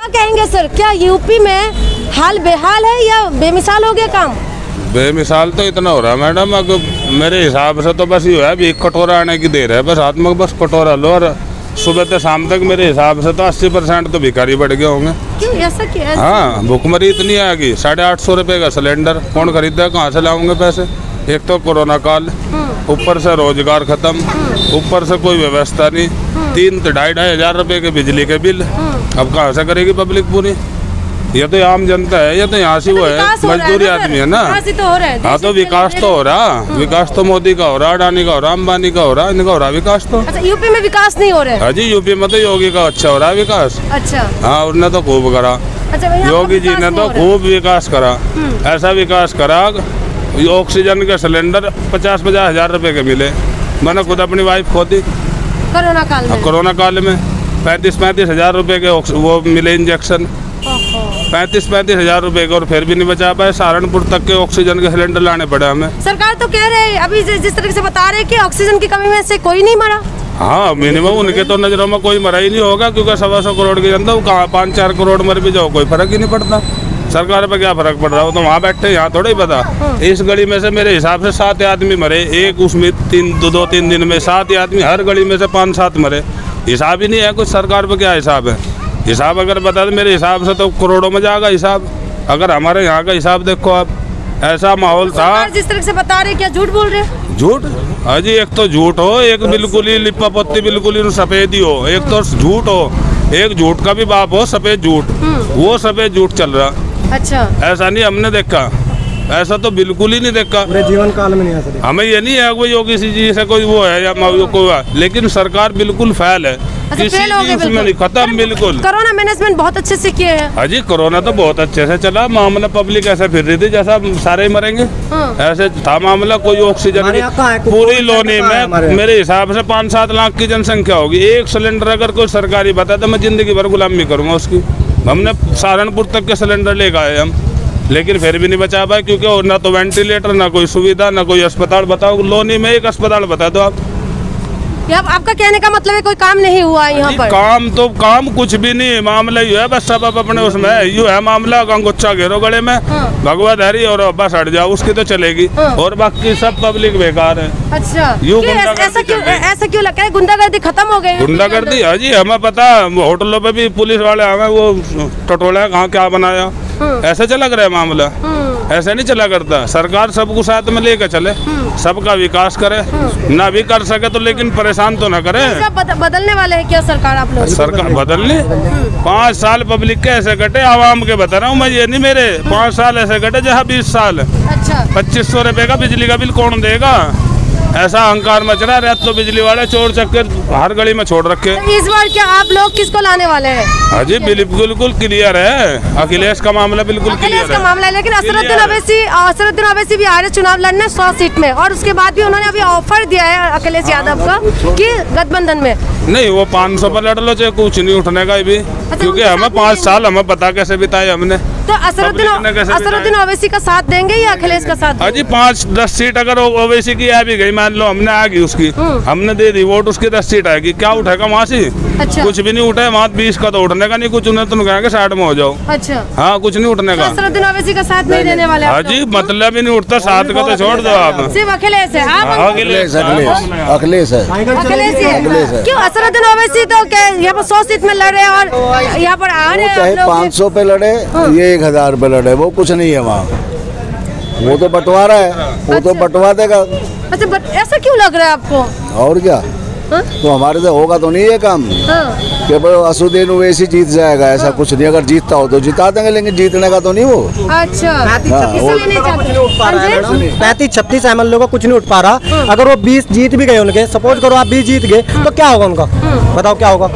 कहेंगे सर, क्या यूपी में हाल बेहाल है या बेमिसाल हो गया काम? बेमिसाल तो इतना हो रहा है मैडम, अगर मेरे हिसाब से तो बस ये है अभी 1 कटोरा आने की देर है, बस हाथ में बस कटोरा लो और सुबह से शाम तक मेरे हिसाब से तो 80% तो भिखारी बढ़ गए होंगे। क्यों ऐसा क्या? हाँ, भुखमरी इतनी आएगी। 850 रुपये का सिलेंडर कौन खरीदा, कहाँ से लाऊंगे पैसे? एक तो कोरोना काल, ऊपर से रोजगार खत्म, ऊपर से कोई व्यवस्था नहीं, 3-2.5 हजार रुपये के बिजली के बिल, अब कहाँ से करेगी पब्लिक पूरी? ये तो आम जनता है, ये तो यहाँ से वो है मजदूरी आदमी है ना। हाँ तो विकास तो हो रहा, विकास तो मोदी का हो रहा, अडानी का हो रहा, अंबानी का हो रहा, इनका हो रहा विकास तो। अच्छा, यूपी में विकास नहीं हो रहा है? हाँ जी, यूपी में तो योगी का अच्छा हो रहा है विकास। अच्छा, हाँ, उन्होंने तो खूब करा। अच्छा, योगी जी ने तो खूब विकास करा, ऐसा विकास करा, ऑक्सीजन के सिलेंडर 50-50 हजार रुपए के मिले। मैंने खुद अपनी वाइफ खो दी कोरोना काल में 35-35 हजार रुपए के वो मिले इंजेक्शन, 35-35 हजार रुपए के, और फिर भी नहीं बचा पाए। सहारनपुर तक के ऑक्सीजन के सिलेंडर लाने पड़े हमें। सरकार तो कह रहे है अभी जिस तरह से बता रहे कि ऑक्सीजन की कमी में से कोई नहीं मरा। हाँ, मिनिमम उनके तो नजरों में कोई मरा ही नहीं होगा, क्योंकि 125 करोड़ की जनता, कहाँ 5-4 करोड़ मर भी जाओ कोई फर्क ही नहीं पड़ता। सरकार पे क्या फर्क पड़ रहा हो, तो वहाँ बैठे यहाँ थोड़ा ही पता। इस गली में से मेरे हिसाब से 7 आदमी मरे, एक उसमें 2-3 दिन में 7 आदमी, हर गली में से 5-7 मरे। हिसाब ही नहीं है कुछ, सरकार पे क्या हिसाब है? हिसाब अगर बता दे मेरे हिसाब से तो करोड़ों में जाएगा हिसाब। अगर हमारे यहाँ का हिसाब देखो आप, ऐसा माहौल था। जिस तरह से बता रहे, क्या झूठ बोल रहे? झूठ? हाँ जी, एक तो झूठ हो, एक बिल्कुल ही लिप्पा पोती बिल्कुल ही सफेद ही हो, एक तो झूठ हो, एक झूठ का भी बाप हो सफेद झूठ, वो सफेद झूठ चल रहा। अच्छा, ऐसा नहीं हमने देखा, ऐसा तो बिल्कुल ही नहीं देखा पूरे जीवन काल में नहीं ऐसा। हमें ये नहीं है कोई योगी जी से कोई वो है या कोई, लेकिन सरकार बिल्कुल फेल है। अच्छा, किसी चीज में नहीं, खत्म बिल्कुल। कोरोना मैनेजमेंट बहुत अच्छे से किए हैं। हाँ जी, कोरोना तो बहुत अच्छे से चला, मामला पब्लिक ऐसे फिर रही थी जैसा सारे ही मरेंगे, ऐसे था मामला। कोई ऑक्सीजन पूरी लोनी में मेरे हिसाब से 5-7 लाख की जनसंख्या होगी। एक सिलेंडर अगर कोई सरकारी बता तो मैं जिंदगी भर गुलामी करूंगा उसकी। हमने सहारनपुर तक के सिलेंडर ले गए हम, लेकिन फिर भी नहीं बचा पाए, क्योंकि ना तो वेंटिलेटर, ना कोई सुविधा, ना कोई अस्पताल। बताओ, लोनी में एक अस्पताल बता दो आप। आपका कहने का मतलब है कोई काम नहीं हुआ यहाँ पर? काम कुछ भी नहीं है, मामला ये है बस, सब अपने उसमें है, यू है मामला। अंगुच्छा घेरो गले में, भगवा धारी और बस हट जाओ, उसकी तो चलेगी, और बाकी सब पब्लिक बेकार है। अच्छा, ऐसा क्यों लगता है? गुंडागर्दी खत्म हो गई? गुंडागर्दी, हाँ जी, हमें पता। होटलों पे भी पुलिस वाले हमें वो टटोला कहाँ क्या बनाया, ऐसा चला कर मामला, ऐसा नहीं चला करता। सरकार सबको साथ में लेकर चले, सबका विकास करे, ना भी कर सके तो लेकिन परेशान तो ना करे। बदलने वाले हैं क्या सरकार आप लोग? सरकार बदलने 5 साल पब्लिक के ऐसे कटे, आवाम के बता रहा हूँ मैं, ये नहीं मेरे 5 साल ऐसे कटे जहाँ 20 साल। अच्छा, 2500 रुपए का बिजली का बिल कौन देगा? ऐसा अहंकार मच रहा है। तो बिजली वाले चोर चक्कर हर गली में छोड़ रखे। इस बार क्या आप लोग किसको लाने वाले हैं? हाँ जी, बिल्कुल क्लियर है, अखिलेश का मामला बिल्कुल क्लियर है। मामला है, लेकिन असरुद्दीन ओवैसी भी आ रहे चुनाव लड़ने 100 सीट में, और उसके बाद भी उन्होंने अभी ऑफर दिया है अखिलेश यादव का कि गठबंधन में नहीं, वो 500 पर लड़ लो, चाहे कुछ नहीं उठने का भी, क्योंकि हमें 5 साल हमें पता कैसे बिताए हमने। तो असरुद्दीन ओवैसी का साथ देंगे या अखिलेश का साथ? हाँ जी, 5-10 सीट अगर ओवैसी की आ भी गई, मान लो हमने आ गई उसकी, हमने दे दी वोट, उसकी 10 सीट आएगी, क्या उठेगा वहाँ से? अच्छा, कुछ भी नहीं उठे वहाँ, 20 का तो उठने का नहीं कुछ, उन्हें तो कहेंगे 60 में हो जाओ। अच्छा, हाँ, कुछ नहीं उठने का। असरुद्दीन ओवैसी का साथ नहीं देने वाले? हाँ जी, मतलब ही नहीं उठता, 7 का तो छोड़ दो आप, सिर्फ अखिलेश है। अखिलेश है। क्यों असरुद्दीन ओवैसी तो यहाँ पर 100 सीट में लड़े और यहाँ पर आ रहे हैं? चाहे 500 पे लड़े, ये 1000 पे लड़े, वो कुछ नहीं है वहाँ, वो तो बंटवारा है, वो तो बंटवा देगा। अच्छा, ऐसा क्यों लग रहा है आपको? और क्या, तो हमारे से होगा तो नहीं ये काम कि असरुद्दीन ओवैसी जीत जाएगा, ऐसा कुछ नहीं। अगर जीतता हो तो जिता देंगे, लेकिन जीतने का तो नहीं वो। अच्छा, 35-36 MLA को कुछ नहीं उठ पा रहा। अगर वो 20 जीत भी गए उनके, सपोज करो आप 20 जीत गए, तो क्या होगा उनका? बताओ क्या होगा?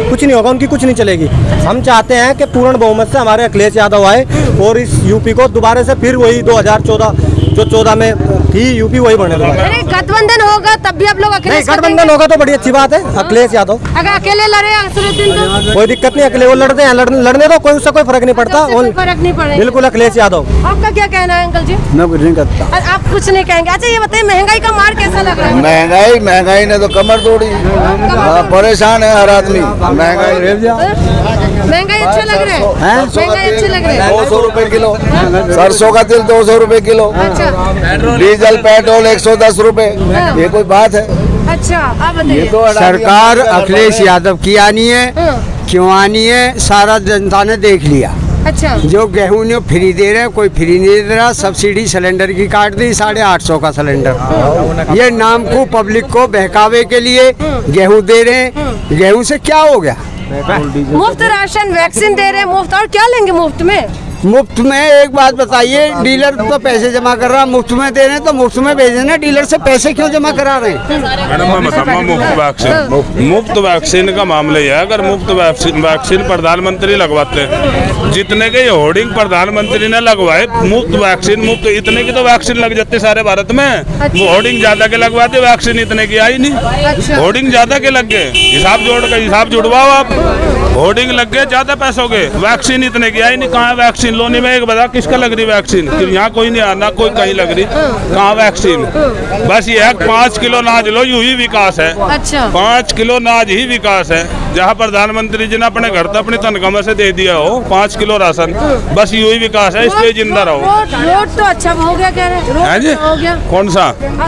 कुछ नहीं होगा, उनकी कुछ नहीं चलेगी। हम चाहते हैं कि पूर्ण बहुमत से हमारे अखिलेश यादव आए और इस यूपी को दोबारा से फिर वही 2014 जो 14 में थी यूपी, वही बने। गठबंधन होगा तब भी आप लोग अखिलेश? गठबंधन होगा तो बड़ी अच्छी बात है। अखिलेश यादव अगर अकेले लड़े असरुद्दीन तो कोई दिक्कत नहीं, अकेले वो लड़ते हैं, लड़ने दो, कोई उससे कोई फर्क नहीं पड़ता। फर्क नहीं पड़ेगा, बिल्कुल अखिलेश यादव। आपका क्या कहना है अंकल जी? मैं कुछ नहीं करता। आप कुछ नहीं कहेंगे? अच्छा, ये बताइए, महंगाई का मार कैसा लग रहा है? महंगाई ने तो कमर तोड़ी, परेशान है हर आदमी। महंगाई महंगाई अच्छा लग रहा है, महंगाई अच्छे लग रहे हैं। 200 रुपए किलो, सरसों का तेल 200 रुपए किलो, अच्छा डीजल पेट्रोल 110 रुपए, ये कोई बात है? अच्छा, आप बताइए। सरकार अखिलेश यादव की आनी है, क्यों आनी है, सारा जनता ने देख लिया। अच्छा, जो गेहूं ने फ्री दे रहे हैं, कोई फ्री नहीं दे रहा, सब्सिडी सिलेंडर की काट दी 850 का सिलेंडर। ये नाम को पब्लिक को बहकावे के लिए गेहूं दे रहे हैं। गेहूं से क्या हो गया? मुफ्त राशन, वैक्सीन दे रहे हैं मुफ्त, और क्या लेंगे मुफ्त में? मुफ्त में एक बात बताइए, डीलर तो पैसे जमा कर रहा, मुफ्त में दे रहे हैं तो मुफ्त में भेज देना, डीलर से पैसे क्यों जमा करा रहे हैं? मैडम मैं बताऊँ, मुफ्त वैक्सीन का मामला यह है, अगर मुफ्त वैक्सीन प्रधानमंत्री लगवाते हैं, जितने के होर्डिंग प्रधानमंत्री ने लगवाए, मुफ्त वैक्सीन, मुफ्त इतने की तो वैक्सीन लग जाती सारे भारत में। वो होर्डिंग ज्यादा के लगवाते, वैक्सीन इतने की आई नहीं। होर्डिंग ज्यादा के लग गए, हिसाब जुड़वाओ आप। होर्डिंग लग गए ज्यादा पैसों के, वैक्सीन इतने की आई नहीं। कहाँ है वैक्सीन? लोनी में एक बता किसका लग रही वैक्सीन? यहाँ कोई नहीं आना, कोई कहीं लग रही, कहाँ वैक्सीन? बस ये है 5 किलो अनाज लो, यूं ही विकास है। अच्छा, 5 किलो अनाज ही विकास है। जहाँ प्रधानमंत्री जी ने अपने घर तक अपनी तनख्वाह से दे दिया हो 5 किलो राशन, बस यूं ही विकास है, इस पे जिंदा रहो। रोड तो अच्छा हो गया, कह रहे हैं जी? हो गया। कौन सा?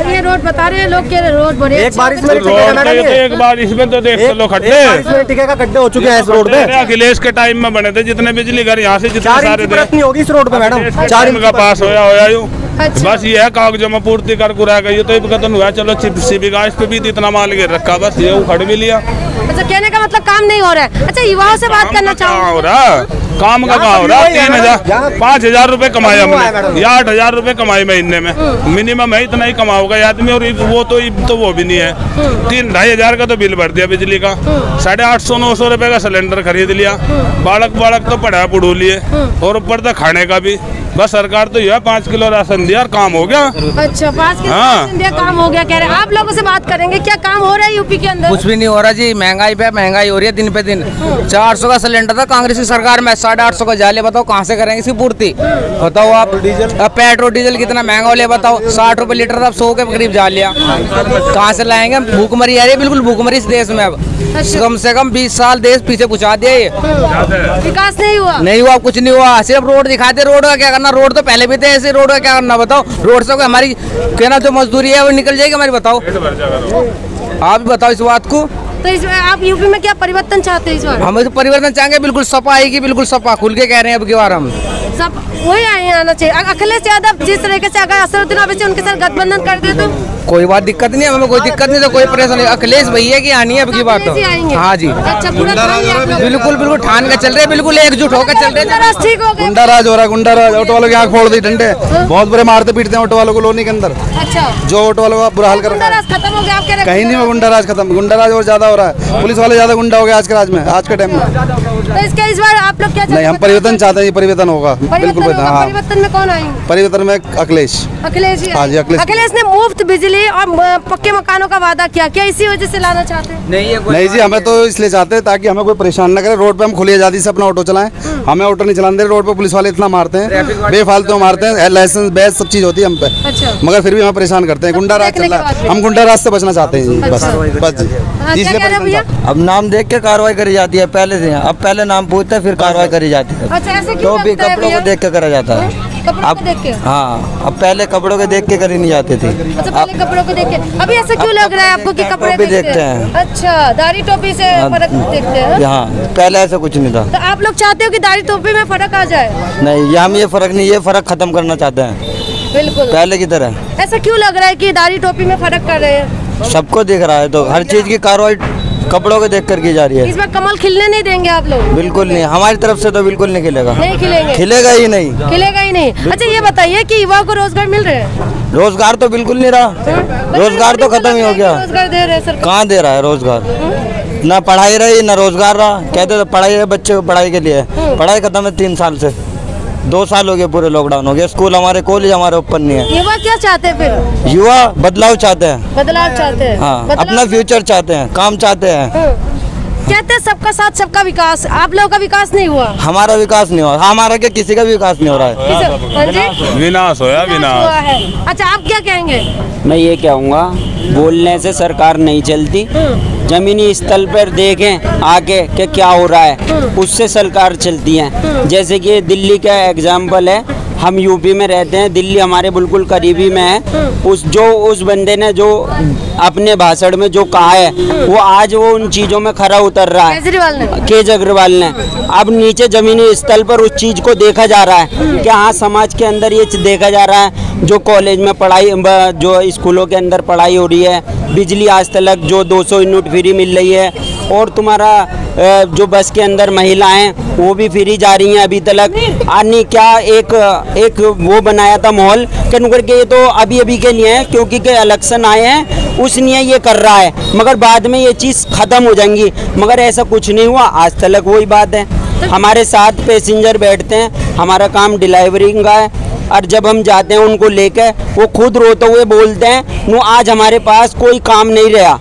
ये रोड बता रहे हैं लोग, कह रहे रोड बड़े एक बार इसमें रोड एक बार इसमें तो देख लो खड्डे, टिके का गड्ढे हो चुके हैं इस रोड पे। अखिलेश के टाइम में बने थे जितने बिजली घर यहाँ से जितने सारे थे, नहीं होगी इस रोड पे मैडम, 4 इंच का पास होया यूं। अच्छा। बस ये है कागजों में पूर्ति कर कुरा गई, तो कतन हुआ, चलो चिप्सी भी इस पे भी इतना माल गिर रखा, बस ये उखड़ भी लिया। अच्छा, कहने का मतलब काम नहीं हो रहा है। अच्छा, युवाओं से बात करना चाहूँ, हो रहा काम का कहाँ हो रहा? 3,000 5,000 रुपए कमाए हमने, या 8,000 रुपए कमाए महीने में, मिनिमम है, इतना ही कमाओगा आदमी। और वो भी नहीं है, 3-2,500 का तो बिल भर दिया बिजली का, 850-900 रुपए का सिलेंडर खरीद लिया, बालक तो पढ़ा पढ़ू लिए, और ऊपर तक खाने का भी। बस सरकार तो यह 5 किलो राशन दिया और काम हो गया। अच्छा, 5 किलो राशन दिया, काम हो गया कह रहे हैं। आप लोगों से बात करेंगे, क्या काम हो रहा है यूपी के अंदर? कुछ भी नहीं हो रहा जी, महंगाई पे महंगाई हो रही है दिन पे दिन। 400 का सिलेंडर था कांग्रेस की सरकार में, 850 का जाले, बताओ कहाँ से करेंगे इसकी पूर्ति? बताओ आप। अब पेट्रोल डीजल कितना महंगा हो लिया, बताओ 60 रुपए लीटर था, 100 के करीब जा लिया, कहाँ से लाएंगे? भूखमरी आ रही है, बिल्कुल भूखमरी इस देश में। अब कम से कम 20 साल देश पीछे पहुँचा दिया, ये विकास नहीं हुआ, कुछ नहीं हुआ, सिर्फ रोड दिखाते। रोड का क्या करना? रोड तो पहले भी थे ऐसे, रोड का क्या करना बताओ? रोड से हमारी कहना जो मजदूरी है वो निकल जाएगी हमारी, बताओ आप भी बताओ इस बात को। तो इसमें आप यूपी में क्या परिवर्तन चाहते हैं इस बार? हम तो परिवर्तन चाहेंगे, बिल्कुल सपा आएगी, बिल्कुल सपा खुल के कह रहे हैं अब की बार हम सब वही आना चाहिए। अखिलेश यादव जिस तरीके से अगर असदुद्दीन ओवैसी उनके साथ गठबंधन कर दे तो कोई बात दिक्कत नहीं, हमें कोई दिक्कत नहीं, तो कोई परेशानी। अखिलेश भैया की आनी है अब की बात तो। हाँ जी, अच्छा, बिल्कुल ठान के चल रहे, बिल्कुल एकजुट होकर चल रहे। ठीक हो गया। गुंडाराज हो रहा है, गुंडाराज। ऑटो वालों की आँख फोड़ दी डंडे, बहुत बुरे मारते पीटते हैं ऑटो वालों को लोनी के अंदर। अच्छा, जो ऑटो वालों का बुरा हाल कर रहा है, खत्म हो गया आप कह रहे हैं? कहीं नहीं, गुंडाराज खत्म, गुंडाराज और ज्यादा हो रहा है, पुलिस वाले ज्यादा गुंडा हो गया आज के राज में, आज के टाइम में। तो इसके इस बार आप लोग क्या नहीं, हम परिवर्तन चाहते हैं, परिवर्तन होगा, बिल्कुल। परिवर्तन में कौन आएंगे? परिवर्तन में अखिलेश। हाँ जी, अखिलेश ने मुफ्त बिजली और पक्के मकानों का वादा किया, क्या इसी वजह से लाना चाहते हैं? नहीं जी, हमें तो इसलिए चाहते हैं ताकि हमें कोई परेशान न करे, रोड पे हम खुली आजादी से अपना ऑटो चलाएं। हमें ऑटो नहीं चलाने दे, रोड पे पुलिस वाले इतना मारते हैं, बेफालतू मारते हैं, लाइसेंस बैच सब चीज होती है हम पे। अच्छा। मगर फिर भी हमें परेशान करते हैं, गुंडा राज चल रहा है, हम गुंडा राज से बचना चाहते हैं जी, बस जी, इसलिए। अब नाम देख के कार्रवाई करी जाती है पहले से, अब पहले नाम पूछते हैं फिर कार्रवाई करी जाती है। अच्छा, ऐसे क्यों तो भी कपड़ों को देख के करा जाता है अब देख के? हाँ, अब पहले कपड़ों के देख के करी नहीं जाते थे। अच्छा, पहले कपड़ों को देख के। अभी ऐसा क्यों लग रहा है आपको कि कपड़े भी देखते हैं? अच्छा, दाढ़ी टोपी से फर्क देखते हैं? हाँ, पहले ऐसा कुछ नहीं था। तो आप लोग चाहते हो कि दाढ़ी टोपी में फर्क आ जाए? नहीं, हम ये फर्क नहीं, ये फर्क खत्म करना चाहते हैं बिल्कुल पहले की तरह। ऐसा क्यों लग रहा है कि दाढ़ी टोपी में फर्क कर रहे हैं? सबको दिख रहा है, तो हर चीज की कार्रवाई कपड़ों को देख कर की जा रही है। इस बार कमल खिलने नहीं देंगे आप लोग? बिल्कुल नहीं, हमारी तरफ से तो बिल्कुल नहीं खिलेगा। नहीं खिलेंगे? खिलेगा ही नहीं, खिलेगा ही नहीं। अच्छा, ये बताइए कि युवाओं को रोजगार मिल रहे हैं? रोजगार तो बिल्कुल नहीं रहा, रोजगार तो खत्म ही हो गया। रोजगार दे रहे हैं सरकार? कहाँ दे रहा है रोजगार? ना पढ़ाई रही ना रोजगार रहा। कहते तो पढ़ाई है बच्चे को पढ़ाई के लिए, पढ़ाई खत्म है 3 साल से, 2 साल हो गए पूरे लॉकडाउन हो गया, स्कूल हमारे कॉलेज हमारे ऊपर नहीं है। युवा क्या चाहते हैं फिर? युवा बदलाव चाहते हैं, बदलाव चाहते हैं। हाँ, अपना फ्यूचर चाहते हैं, काम चाहते हैं। कहते हैं सबका साथ सबका विकास, आप लोगों का विकास नहीं हुआ। हमारा विकास नहीं हो रहा, हमारा क्या किसी का भी विकास नहीं हो रहा है। हाँ जी, विनाश होया हुआ विनाश। है। अच्छा, आप क्या कहेंगे? मैं ये कहूँगा, बोलने से सरकार नहीं चलती, जमीनी स्तर पर देखें आके कि क्या हो रहा है, उससे सरकार चलती है। जैसे कि दिल्ली का एग्जाम्पल है, हम यूपी में रहते हैं, दिल्ली हमारे बिल्कुल करीबी में है। उस बंदे ने जो अपने भाषण में जो कहा है, वो आज वो उन चीज़ों में खरा उतर रहा है। केजरीवाल ने अब नीचे जमीनी स्तर पर उस चीज़ को देखा जा रहा है कि हाँ, समाज के अंदर ये देखा जा रहा है। जो कॉलेज में पढ़ाई, जो स्कूलों के अंदर पढ़ाई हो रही है, बिजली आज तक जो 200 यूनिट फ्री मिल रही है, और तुम्हारा जो बस के अंदर महिलाएं वो भी फ्री जा रही हैं अभी तक। आनी क्या एक वो बनाया था माहौल कि ये तो अभी अभी के लिए है, क्योंकि के इलेक्शन आए हैं उस लिए ये कर रहा है, मगर बाद में ये चीज़ ख़त्म हो जाएंगी। मगर ऐसा कुछ नहीं हुआ, आज तक वही बात है। हमारे साथ पैसेंजर बैठते हैं, हमारा काम डिलीवरिंग का है, और जब हम जाते हैं उनको लेकर, वो खुद रोते हुए बोलते हैं वो आज हमारे पास कोई काम नहीं रहा।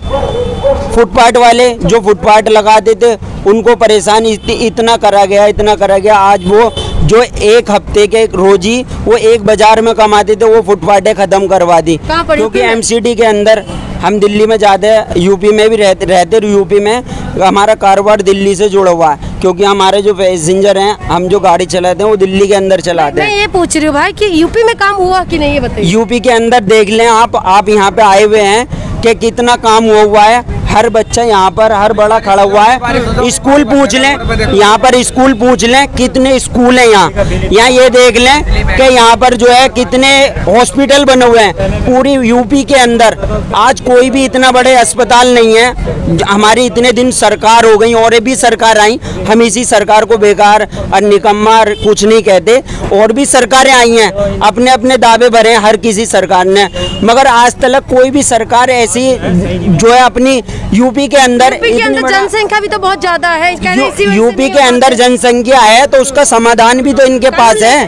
फुटपाथ वाले जो फुटपाथ लगाते थे उनको परेशान इतना करा गया। आज वो जो एक हफ्ते के रोजी वो एक बाजार में कमाते थे, वो फुटपाथें ख़त्म करवा दी। क्योंकि एमसीडी के अंदर, हम दिल्ली में जाते हैं, यूपी में भी रहते यूपी में हमारा कारोबार दिल्ली से जुड़ा हुआ है, क्योंकि हमारे जो पैसेंजर हैं, हम जो गाड़ी चलाते हैं वो दिल्ली के अंदर चलाते हैं। मैं ये पूछ रही हूँ भाई कि यूपी में काम हुआ कि नहीं, ये बताइए। यूपी के अंदर देख लें आप यहाँ पे आए हुए हैं कि कितना काम हुआ है। हर बच्चा यहाँ पर, हर बड़ा खड़ा हुआ है। स्कूल पूछ लें, यहाँ पर स्कूल पूछ लें कितने स्कूल हैं यहाँ ये देख लें कि यहाँ पर जो है कितने हॉस्पिटल बने हुए हैं पूरी यूपी के अंदर। आज कोई भी इतना बड़े अस्पताल नहीं है। हमारी इतने दिन सरकार हो गई और भी सरकार आई, हम इसी सरकार को बेकार और निकम्मा कुछ नहीं कहते। और भी सरकारें आई हैं, अपने अपने दावे भरे हैं हर किसी सरकार ने, मगर आज तक कोई भी सरकार ऐसी जो है अपनी यूपी के अंदर जनसंख्या भी तो बहुत ज्यादा है। यूपी के अंदर जनसंख्या है तो उसका समाधान भी तो इनके पास है।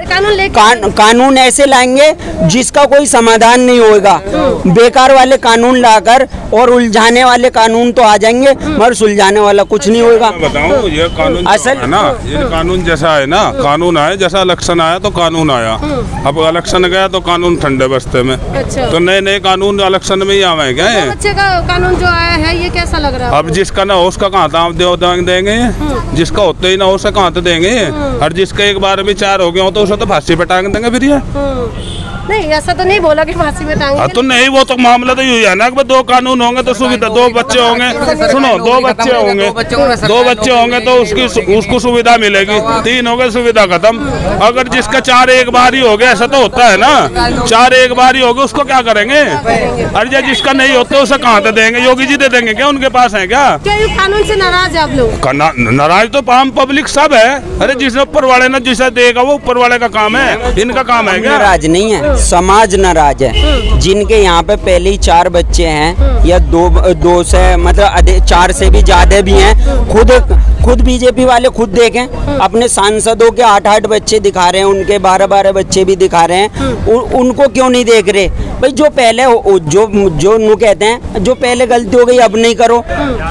कानून ऐसे लाएंगे जिसका कोई समाधान नहीं होगा। बेकार वाले कानून लाकर और उलझाने वाले कानून तो आ जाएंगे, मगर सुलझाने वाला कुछ नहीं होगा। बताओ, ये कानून असल है ना, ये कानून जैसा है ना, कानून आया जैसा इलेक्शन आया तो कानून आया। अब इलेक्शन गया तो कानून ठंडे बस्ते में। तो नए नए कानून इलेक्शन में ही आवे क्या है? बच्चे का कानून जो आया है ये कैसा लग रहा है? अब जिसका ना हो उसका कहाँ दाम देंगे, जिसका होते ही ना हो उसका कहाँ देंगे। और जिसका एक बार भी 4 हो गया हो तो उसे तो फांसी पे टांग देंगे फिर ये। नहीं, ऐसा तो नहीं बोला कि फांसी में टांगे। तो नहीं, वो तो मामला तो यही है ना कि 2 कानून होंगे तो सुविधा, 2 बच्चे होंगे, सुनो 2 बच्चे होंगे तो उसको सुविधा मिलेगी, 3 हो गए सुविधा खत्म। अगर जिसका 4 एक बार ही हो गया, ऐसा तो होता है ना, 4 एक बार ही हो गया, उसको क्या करेंगे? अरे जिसका नहीं होता उसे कहाँ से देंगे? योगी जी दे देंगे क्या? उनके पास है क्या? कानून से नाराज है आप लोग? नाराज तो आम पब्लिक सब है। अरे जिसे ऊपर वाले ने जिसे देगा वो ऊपर वाले का काम है, इनका काम है क्या? नाराज नहीं है, समाज नाराज है। जिनके यहाँ पे पहले ही 4 बच्चे हैं या 2 से मतलब 4 से भी ज्यादा भी हैं, खुद बीजेपी वाले खुद देखें, अपने सांसदों के 8-8 बच्चे दिखा रहे हैं, उनके 12-12 बच्चे भी दिखा रहे हैं। उनको क्यों नहीं देख रहे भाई? जो पहले जो कहते हैं जो पहले गलती हो गई अब नहीं करो,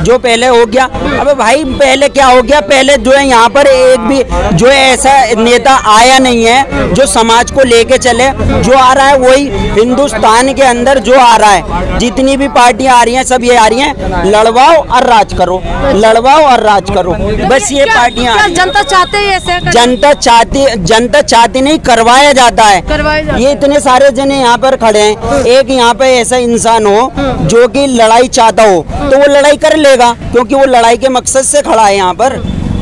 जो पहले हो गया। अबे भाई पहले क्या हो गया? पहले जो है यहाँ पर एक भी जो है ऐसा नेता आया नहीं है जो समाज को लेके चले। जो आ रहा है वही हिंदुस्तान के अंदर जो आ रहा है, जितनी भी पार्टियां आ रही हैं सब ये आ रही हैं, लड़वाओ और राज करो, लड़वाओ और राज करो, बस ये पार्टियां। जनता चाहते हैं ऐसे? जनता चाहती नहीं, करवाया जाता है। ये इतने सारे जने यहाँ पर खड़े हैं, एक यहाँ पे ऐसा इंसान हो जो कि लड़ाई चाहता हो तो वो लड़ाई कर लेगा, क्योंकि वो लड़ाई के मकसद से खड़ा है यहाँ पर,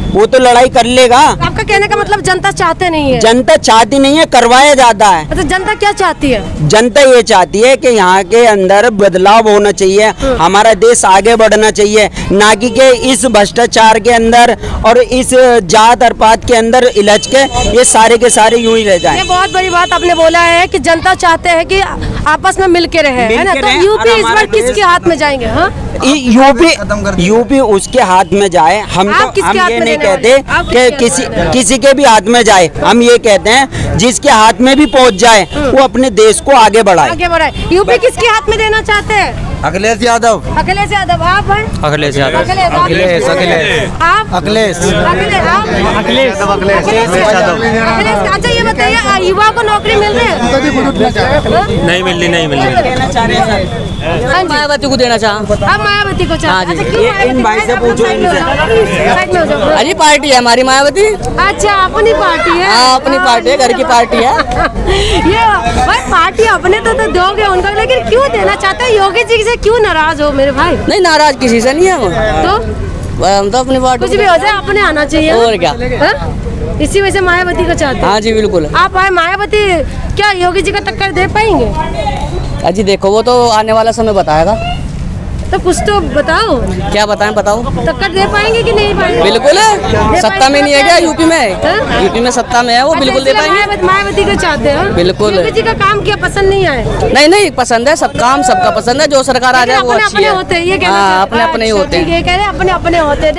वो तो लड़ाई कर लेगा। आपका कहने का मतलब जनता चाहते नहीं है? जनता चाहती नहीं है, करवाया जाता है। तो जनता क्या चाहती है? जनता ये चाहती है कि यहाँ के अंदर बदलाव होना चाहिए, हमारा देश आगे बढ़ना चाहिए, ना कि इस भ्रष्टाचार के अंदर और इस जात और पात के अंदर इलझ के ये सारे के सारे यूं ही रह जाएं। ये बहुत बड़ी बात आपने बोला है कि जनता चाहते हैं कि आपस में मिल के रहे, है ना? तो यूपी इस बार किसके हाथ में जाएंगे? हाँ, यूपी उसके हाथ में जाए। हम ये नहीं कहते कि किसी के भी हाथ में जाए, हम ये कहते हैं जिसके हाथ में भी पहुंच जाए वो अपने देश को आगे बढ़ाए। यूपी किसके हाथ में देना चाहते हैं? अखिलेश यादव। अखिलेश यादव। आप हैं? अखिलेश यादव। अखिलेश आप? आप? अखिलेश अखिलेश आप? अखिलेश यादव। अखिलेश। अच्छा ये बताइए युवा को नौकरी मिल रही है? नहीं मिल रही। मायावती को देना चाह। आप मायावती को चाहते हैं? अच्छा, क्यों इन भाई से पूछो मायावती? अरे पार्टी है हमारी मायावती। अच्छा अपनी पार्टी है? हाँ अपनी पार्टी है, घर की पार्टी है। ये भाई पार्टी अपने तो दोगे उनको, लेकिन क्यों देना चाहते हैं? योगी जी से क्यों नाराज हो मेरे भाई? नहीं नाराज किसी से नहीं है हम तो अपनी पार्टी कुछ भी हो जाए अपने आना चाहिए। और क्या? इसी वजह से मायावती को चाहते हैं? हाँ जी बिल्कुल। आप आए मायावती क्या योगी जी का टक्कर दे पाएंगे? अजी देखो वो तो आने वाला समय बताएगा। तो कुछ तो बताओ। क्या बताएं बताओ। टक्कर दे पाएंगे कि नहीं पाएंगे? बिल्कुल सत्ता में नहीं है क्या यूपी में? यूपी में सत्ता में है वो, बिल्कुल दे पाएंगे। मायावती को चाहते हैं? बिल्कुल। योगी जी का काम क्या पसंद नहीं आए? नहीं पसंद है, सब काम सबका पसंद है, जो सरकार आ जाए वो अच्छी है। होते हैं ये अपने अपने ही होते हैं। अपने अपने होते हैं।